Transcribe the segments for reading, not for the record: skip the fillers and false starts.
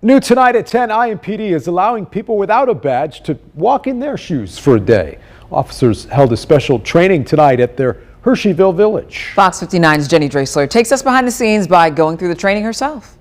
New tonight at 10, IMPD is allowing people without a badge to walk in their shoes for a day. Officers held a special training tonight at their Hersheyville Village. Fox 59's Jenny Drasler takes us behind the scenes by going through the training herself.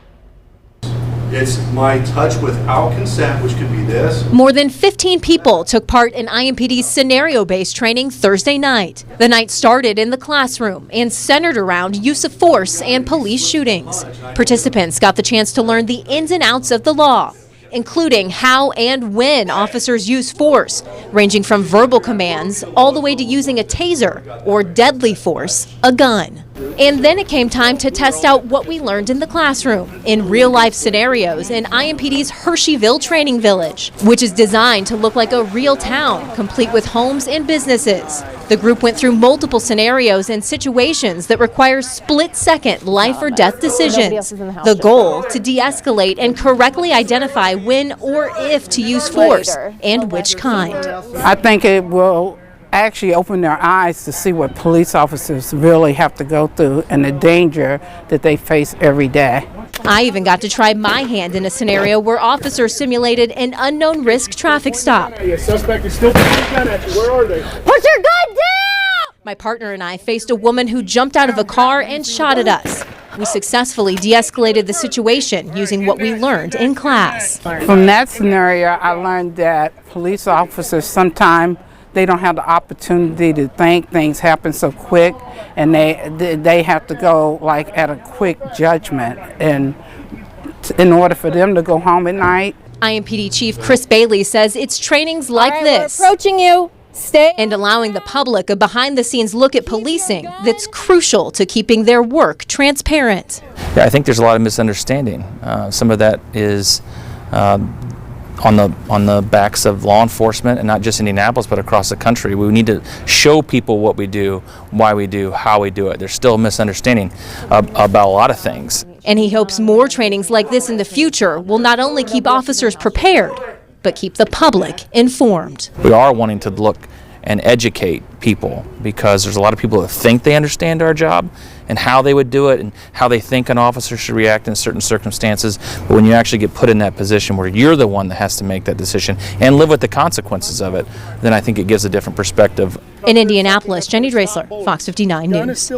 It's my touch without consent, which could be this. More than 15 people took part in IMPD's scenario-based training Thursday night. The night started in the classroom and centered around use of force and police shootings. Participants got the chance to learn the ins and outs of the law, including how and when officers use force, ranging from verbal commands all the way to using a taser or deadly force, a gun. And then it came time to test out what we learned in the classroom in real-life scenarios in IMPD's Hersheyville Training Village, which is designed to look like a real town, complete with homes and businesses. The group went through multiple scenarios and situations that require split-second life or death decisions. The goal, to de-escalate and correctly identify when or if to use force and which kind. I think it will actually open their eyes to see what police officers really have to go through and the danger that they face every day. I even got to try my hand in a scenario where officers simulated an unknown risk traffic stop. Hey, a suspect is still pointing a gun at you. Where are they? Put your gun down! My partner and I faced a woman who jumped out of a car and shot at us. We successfully de-escalated the situation using what we learned in class. From that scenario, I learned that police officers sometimes they don't have the opportunity to think. Things happen so quick, and they have to go like at a quick judgment, and in order for them to go home at night. IMPD Chief Chris Bailey says it's trainings like this. We're approaching you. Stay. And allowing the public a behind-the-scenes look at policing that's crucial to keeping their work transparent. Yeah, I think there's a lot of misunderstanding. Some of that is on the backs of law enforcement, and not just Indianapolis but across the country. We need to show people what we do, why we do, how we do it. There's still a misunderstanding about a lot of things. And he hopes more trainings like this in the future will not only keep officers prepared, but keep the public informed. We are wanting to look and educate people, because there's a lot of people that think they understand our job and how they would do it and how they think an officer should react in certain circumstances. But when you actually get put in that position where you're the one that has to make that decision and live with the consequences of it, then I think it gives a different perspective. In Indianapolis, Jenny Drasler, Fox 59 News.